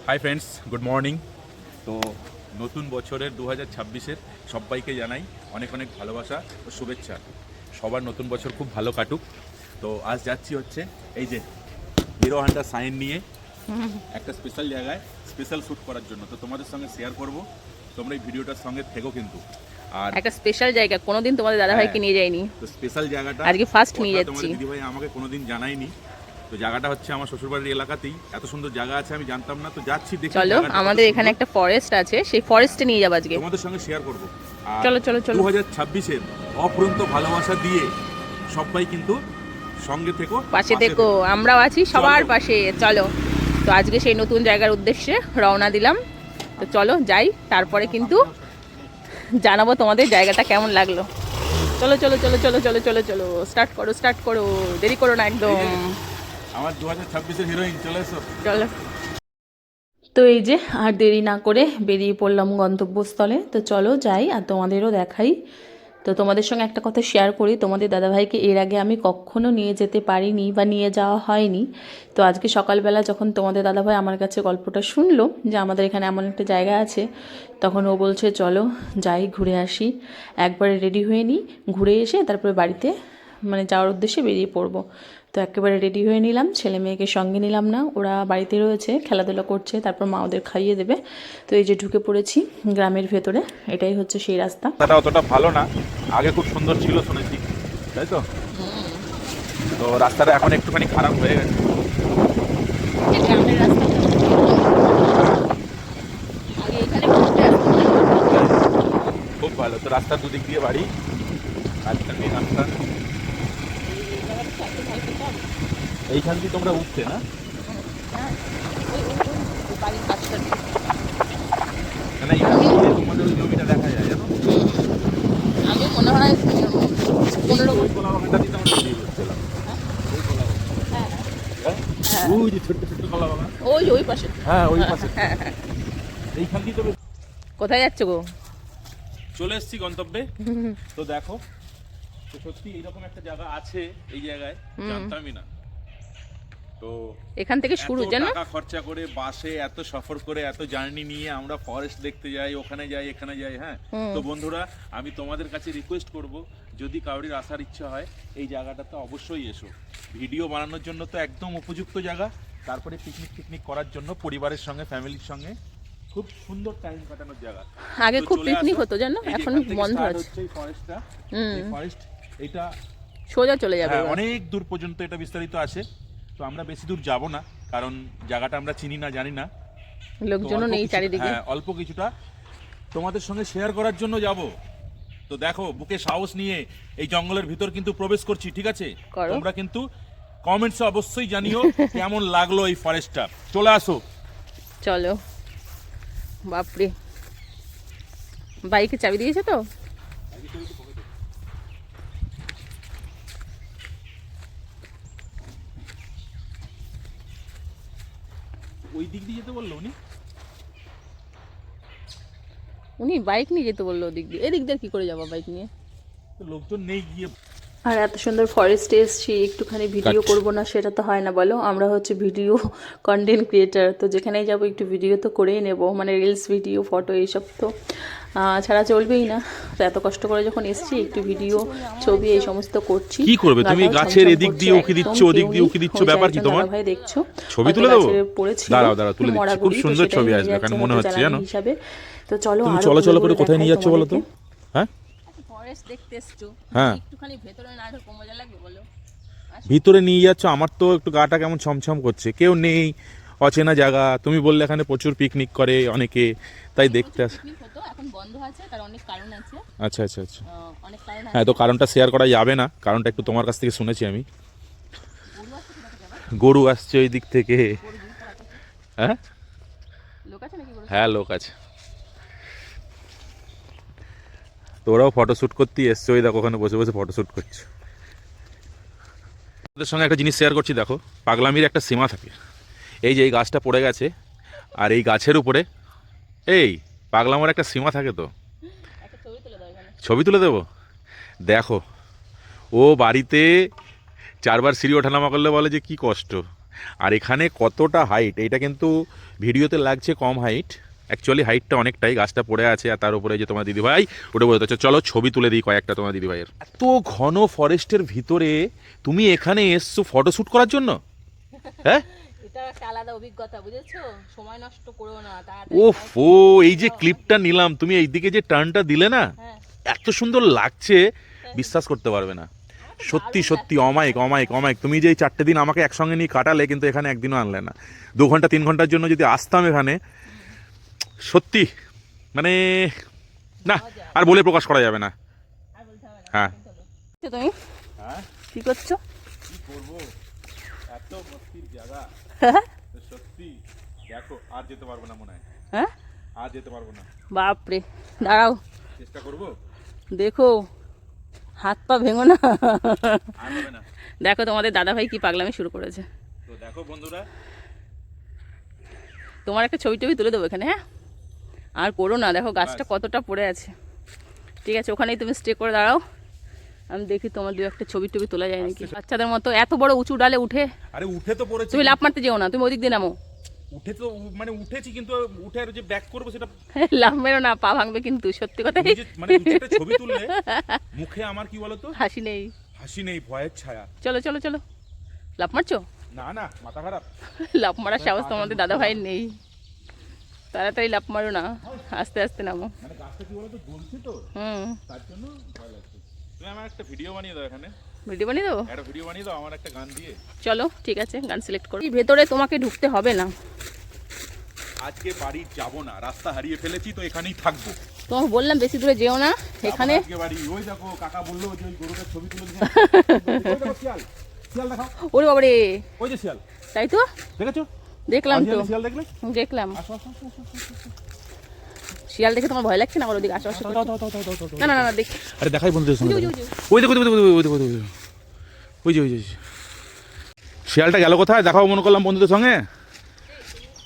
Hi friends, good morning. তো নতুন বছরের 2026-এর সবাইকে জানাই অনেক অনেক ভালোবাসা ও শুভেচ্ছা। সবার নতুন বছর খুব ভালো কাটুক। তো আজ যাচ্ছি হচ্ছে এই যে হিরো হন্ডা সাইন নিয়ে একটা স্পেশাল জায়গায় স্পেশাল শ্যুট করার জন্য। তো তোমাদের সঙ্গে শেয়ার করব, তোমরা এই ভিডিওটার সঙ্গে থেকো কিন্তু। আর একটা স্পেশাল জায়গা, কোনোদিন তোমাদের দাদাভাইকে নিয়ে যাইনি, তো স্পেশাল জায়গাটা আজকে ফার্স্ট নিয়ে যাচ্ছি। তোমাদের দিদিভাই আমাকে কোনোদিন জানায়নি। তো জায়গাটা হচ্ছে আমার শ্বশুরবাড়ির এলাকাতেই, এত সুন্দর জায়গা আছে আমি জানতাম না। তো যাচ্ছি দেখি। চলো, আমাদের এখানে একটা ফরেস্ট আছে, সেই ফরেস্টে নিয়ে যাবো আজকে। তোমাদের সঙ্গে শেয়ার করব। চলো চলো চলো। 2026-এর অফুরন্ত ভালোবাসা দিয়ে সবাই কিন্তু সঙ্গে থেকো, পাশে থেকো, আমরাও আছি সবার পাশে। চলো, তো আজকে সেই নতুন জায়গার উদ্দেশ্যে রওনা দিলাম। তো চলো যাই, তারপরে কিন্তু জানাবো তোমাদের জায়গাটা কেমন লাগলো। চলো চলো চলো চলো চলো চলো চলো, স্টার্ট করো স্টার্ট করো, দেরি করো না একদম। আমার 2026-এর হিরোইন চলে এসো। চলো। তো এই যে আর দেরি না করে বেরিয়ে পড়লাম গন্তব্যস্থলে। তো চলো যাই আর তোমাদেরও দেখাই। তো তোমাদের সঙ্গে একটা কথা শেয়ার করি, তোমাদের দাদাভাইকে এর আগে আমি কখনো নিয়ে যেতে পারিনি বা নিয়ে যাওয়া হয়নি। তো আজকে সকালবেলা যখন তোমাদের দাদাভাই আমার কাছে গল্পটা শুনলো যে আমাদের এখানে এমন একটা জায়গা আছে, তখন ও বলছে চলো যাই ঘুরে আসি, একবারে রেডি হয়ে নিই, ঘুরে এসে তারপরে বাড়িতে যাওয়ার উদ্দেশ্যে বেরিয়ে পড়বো। তো একেবারে রেডি হয়ে নিলাম, ছেলে মেয়েকে সঙ্গে নিলাম না, ওরা বাড়িতে রয়েছে খেলাধুলা করছে, তারপর মা ওদের খাইয়ে দেবে। তো এই যে ঢুকে পড়েছি গ্রামের ভেতরে, এটাই হচ্ছে সেই রাস্তা। রাস্তাটা অতটা ভালো না, আগে খুব সুন্দর ছিল শুনেছি, তাই তো? তো রাস্তাটা এখন একটুখানি খারাপ হয়ে গেছে। গ্রামের রাস্তা আগে এখানে খুব ভালো। তো রাস্তার দুদিক দিয়ে বাড়ি, রাস্তা মেন রাস্তা। এইখান দিয়ে তোমরা উঠছে না? বাড়ির কাছটা না, এইখান দিয়ে তোমাদের ওই জমিটা দেখা যায়, জানো? আমি মনে হয় 15 ওই কলা বাগানটা দিয়ে আমরা বেরিয়ে পড়ছিলাম। ওই কলা বাগান, হ্যাঁ, ওই যে ছোট্ট ছোট্ট কলা বাগান, ওই পাশে। হ্যাঁ ওই পাশে। হ্যাঁ হ্যাঁ। এইখান দিয়ে তো কোথায় যাচ্ছ গো? চলে এসেছি গন্তব্যে। তো দেখো, তো সত্যি এইরকম একটা জায়গা আছে এই জায়গায়, জানতামই না। তো এখান থেকে শুরু, জানো? টাকা খরচা করে বাসে এত সফর করে এত জার্নি নিয়ে আমরা ফরেস্ট দেখতে যাই, ওখানে যাই এখানে যাই। হ্যাঁ, তো বন্ধুরা আমি তোমাদের কাছে রিকোয়েস্ট করব, যদি কারোর আসার ইচ্ছা হয় এই জায়গাটাতে অবশ্যই এসো। ভিডিও বানানোর জন্য তো একদম উপযুক্ত জায়গা, তারপরে পিকনিক করার জন্য পরিবারের সঙ্গে ফ্যামিলির সঙ্গে খুব সুন্দর টাইম কাটানোর জায়গা। আগে তো খুব চলে পিকনিক আসো। হতো, জানো, এই যে এখন এখান থেকে বন্ধ start আছে। হচ্ছে এই ফরেস্টটা, এই ফরেস্ট এটা সোজা চলে যাবে হ্যাঁ, এবার। অনেক দূর পর্যন্ত এটা বিস্তারিত আছে। তো আমরা বেশি দূর যাব না, কারণ জায়গাটা আমরা চিনি না, জানি না। তো লোকজনও অল্প নেই কিছু- চারিদিকে। হ্যাঁ, অল্প কিছুটা তোমাদের সঙ্গে শেয়ার করার জন্য যাব। তো দেখো, বুকে সাহস নিয়ে এই জঙ্গলের ভিতর কিন্তু প্রবেশ করছি, ঠিক আছে? করো। তোমরা কিন্তু কমেন্টসে অবশ্যই জানিও কেমন লাগলো এই ফরেস্টটা। চলে আসো। চলো। বাপরে, বাইকে চাবি দিয়েছে তো? ওই দিক দিয়ে যেতে বললো উনি বাইক নিয়ে যেতে বললো ওদিক দিয়ে, এদিক দিয়ে কি করে যাবো বাইক নিয়ে? তো লোকজন নেই গিয়ে। আর এত সুন্দর ফরেস্টে এসছি, একটুখানি ভিডিও করব না সেটা তো হয় না বলো। আমরা হচ্ছে ভিডিও কন্টেন্ট ক্রিয়েটার, তো যেখানেই যাব একটু ভিডিও তো করেই নেব, রিলস ভিডিও ফটো এইসব তো ছাড়া চলবেই না। তো এত কষ্ট করে যখন এসছি একটু ভিডিও ছবি এই সমস্ত করছি। কি করবে তুমি? গাটাও গাছের ছমছম এদিক করছে, দিয়ে উকি দিচ্ছ, একদম ওদিক কেউ দিয়ে নেই। উকি দিচ্ছ, ওই যে ব্যাপার কি একজন তোমার? দাদাভাই দেখছো, ছবি হয়তো তুলে দেবো? গাছের পড়েছিল, দাঁড়াও তুলে দিচ্ছি। মরাগুড়ি, খুব তো সুন্দর সেটাই ছবি নিয়ে আসবে, যাচ্ছে কারণ মনে আমাদের হচ্ছে, জ্বালানি জানো? হিসাবে। তো চলো তুমি আরো চলো চলো ঘুরে করে ঘুরে কোথায় নিয়ে দেখাই যাচ্ছ বলো তো? তোমাদেরকে। হ্যাঁ, ফরেস্ট দেখতে এসছো, হ্যাঁ, একটুখানি ভেতরে না ঢোকো মজা লাগবে বলো? ভিতরে নিয়ে যাচ্ছ, আমার তো একটু গাটা কেমন ছমছম করছে। কেউ নেই, অচেনা জায়গা। তুমি বললে এখানে প্রচুর পিকনিক করে অনেকে, তাই দেখতে আস। পিকনিক হতো, এখন বন্ধ আছে, তার অনেক কারণ আছে। আচ্ছা আচ্ছা আচ্ছা, অনেক কারণ আছে। হ্যাঁ। তো কারণটা শেয়ার করা যাবে না, কারণটা একটু তোমার কাছ থেকে শুনেছি আমি। গরু আসছে ওই দিক থেকে। হ্যাঁ লোক আছে নাকি? হ্যাঁ, লোক আছে। তো ওরাও ফটোশ্যুট করতেই এসছে, ওই দেখো ওখানে বসে বসে ফটোশ্যুট করছে। ওদের সঙ্গে একটা জিনিস শেয়ার করছি, দেখো পাগলামির একটা সীমা থাকে। এই যে এই গাছটা পড়ে গেছে, আর এই গাছের উপরে এই পাগলামোর একটা সীমা থাকে। তো একটা ছবি তুলে দাও এখানে। ছবি তুলে দেবো? দেখো, ও বাড়িতে 4বার সিঁড়ি ওঠানামা করলে বলে যে কি কষ্ট, আর এখানে কতটা হাইট, এটা কিন্তু ভিডিওতে লাগছে কম হাইট, অ্যাকচুয়ালি হাইটটা অনেকটাই, গাছটা পড়ে আছে আর তার উপরে যে তোমার দিদিভাই ওটা বলতে হচ্ছে। চলো ছবি তুলে দিই কয়েকটা তোমার দিদিভাইয়ের। এত ঘন ফরেস্টের ভিতরে তুমি এখানে এসছো ফটোশ্যুট করার জন্য? হ্যাঁ, এটা একটা আলাদা অভিজ্ঞতা, বুঝেছো? সময় নষ্ট করো না। ও এই যে ক্লিপটা নিলাম, তুমি এইদিকে যে টার্নটা দিলে না, এত সুন্দর লাগছে বিশ্বাস করতে পারবে না। সত্যি সত্যি অমায়িক অমায়িক অমায়িক। তুমি যে এই 4টে দিন আমাকে একসঙ্গে নিয়ে কাটালে, কিন্তু এখানে একদিনও আনলে না। 2 ঘন্টা 3 ঘন্টার জন্য যদি আসতাম এখানে, সত্যি মানে না আর বলে প্রকাশ করা যাবে না। হ্যাঁ, তুমি কি করছো? কি করবো, এত মস্তির জায়গা সত্যি। দেখো আর যেতে পারবো না মনে হয়। হ্যাঁ, আর যেতে পারবো না। বাপরে, দাঁড়াও, চেষ্টা করবো। দেখো হাত পা ভেঙো না। আর হবে না। দেখো তোমাদের দাদাভাই কি পাগলামি শুরু করেছে। তো দেখো বন্ধুরা, তোমার একটা ছবি টবি তুলে দেবো এখানে। হ্যাঁ, আর করো না, দেখো গাছটা কতটা পড়ে আছে। ঠিক আছে, ওখানেই তুমি স্টে করে দাঁড়াও, আমি দেখি তোমার 2-1 ছবি টবি তোলা যায় নাকি। বাচ্চাদের মতো এত বড় উঁচু ডালে উঠে, আরে উঠে তো পড়েছি। তুমি লাফ মারতে যেও না, তুমি ওদিক দিয়ে নামো। উঠে তো মানে উঠেছি, কিন্তু উঠে আর যে ব্যাক করবো সেটা লাফ মেরো না, পা ভাঙবে কিন্তু, সত্যি কথা। মানে একটা ছবি তুললে মুখে আমার কি বলতো, হাসি নেই, হাসি নেই, ভয়ের ছায়া। চলো চলো চলো। লাফ মারছো? না না, মাথা খারাপ। লাফ মারার সাহস তোমাদের দাদা ভাইয়ের নেই। তাড়াতাড়ি লাফ মারো না, আস্তে আস্তে নামো। মানে গাছটা কি বলতো জ্বলছে তো, তার জন্য ভয় লাগছে। তুমি আমার একটা ভিডিও বানিয়ে দাও এখানে। ভিডিও বানিয়ে দেবো? একটা ভিডিও বানিয়ে দাও আমার একটা গান দিয়ে। চলো ঠিক আছে, গান সিলেক্ট করো। ভেতরে তোমাকে ঢুকতে হবে না। আজকে বাড়ি যাব না, রাস্তা হারিয়ে ফেলেছি, তো এখানেই থাকবো। তোমাকে বললাম বেশি দূরে যেও না, এখানে। আজকে বাড়ি, ওই দেখো কাকা বললো যে ওই গরুটার ছবি তুলে দিতে। ওই দেখো শিয়াল, শিয়াল দেখাও। ওরে বাবারে, ওই যে শিয়াল, তাই তো দেখেছো? দেখলাম তো, শিয়াল দেখলে? দেখলাম। আসো আসো আসো আসো, আসো। শিয়াল দেখে তোমার ভয় লাগছে না? আমার ওদিকে আশেপাশে দাও, দাও, দাও, দাও, দাও, দাও। না না না, দেখি। আরে দেখাই বন্ধুদের সঙ্গে। ওই যে, ওই যে। ওই দেখো, ওই দেখো, ওই দেখো, ওই দেখো, ওই যে, ওই যে শিয়ালটা গেল কোথায় দেখাও মনে করলাম বন্ধুদের সঙ্গে।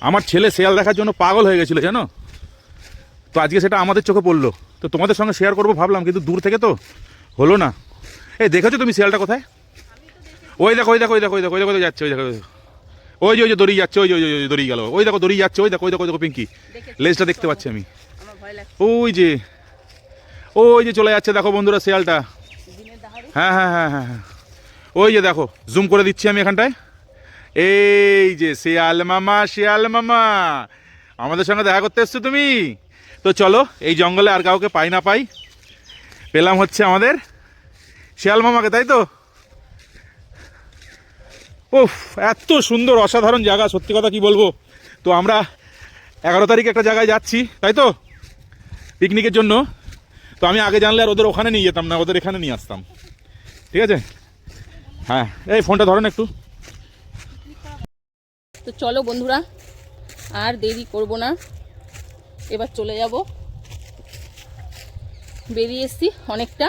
আমার ছেলে শিয়াল দেখার জন্য পাগল হয়ে গেছিল জানো, তো আজকে সেটা আমাদের চোখে পড়লো, তো তোমাদের সঙ্গে শেয়ার করবো ভাবলাম, কিন্তু দূর থেকে তো হলো না। এই দেখেছো তুমি শিয়ালটা কোথায়? ওই দেখো, ওই দেখো, ওই দেখো, ওই দেখো, ওই দেখো যাচ্ছে, ওই দেখো, ওই যে, ওই যে দড়ি যাচ্ছে, ওই যে, ওই যে দড়ি গেল, ওই দেখো দড়ি যাচ্ছে, ওই দেখো, ওই দেখো, ওই দেখো পিঙ্কি লেজটা দেখতে পাচ্ছি আমি। ওই যে, ওই যে চলে যাচ্ছে দেখো বন্ধুরা শিয়ালটা। হ্যাঁ হ্যাঁ হ্যাঁ হ্যাঁ হ্যাঁ, ওই যে দেখো, জুম করে দিচ্ছি আমি এখানটায়। এই যে শিয়াল মামা, শিয়াল মামা আমাদের সঙ্গে দেখা করতে এসছো তুমি। তো চলো, এই জঙ্গলে আর কাউকে পাই না পাই, পেলাম হচ্ছে আমাদের শিয়াল মামাকে, তাই তো? উফ, এত সুন্দর অসাধারণ জায়গা, সত্যি কথা কি বলবো। তো আমরা 11 তারিখে একটা জায়গায় যাচ্ছি, তাই তো, পিকনিকের জন্য। তো আমি আগে জানলে আর ওদের ওখানে নিয়ে যেতাম না, ওদের এখানে নিয়ে আসতাম। ঠিক আছে, হ্যাঁ। এই ফোনটা ধরো না একটু। তো চলো বন্ধুরা, আর দেরি করব না, এবার চলে যাব। বেরিয়ে এসছি অনেকটা,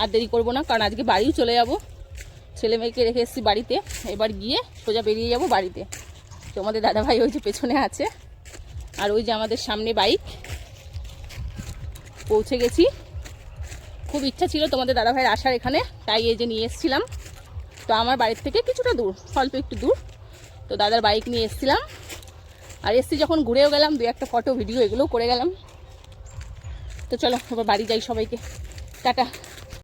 আর দেরি করব না, কারণ আজকে বাড়িও চলে যাব। ছেলে মেয়েকে রেখে এসেছি বাড়িতে, এবার গিয়ে সোজা বেরিয়ে যাব বাড়িতে। তোমাদের দাদাভাই ওই যে পেছনে আছে, আর ওই যে আমাদের সামনে বাইক। পৌঁছে গেছি। খুব ইচ্ছা ছিল তোমাদের দাদাভাইয়ের আসার এখানে, তাই এই যে নিয়ে এসেছিলাম। তো আমার বাড়ির থেকে কিছুটা দূর, অল্প একটু দূর, তো দাদার বাইক নিয়ে এসেছিলাম। আর এসছি যখন ঘুরেও গেলাম, 2-1 ফটো ভিডিও এগুলোও করে গেলাম। তো চলো এবার বাড়ি যাই, সবাইকে টাটা।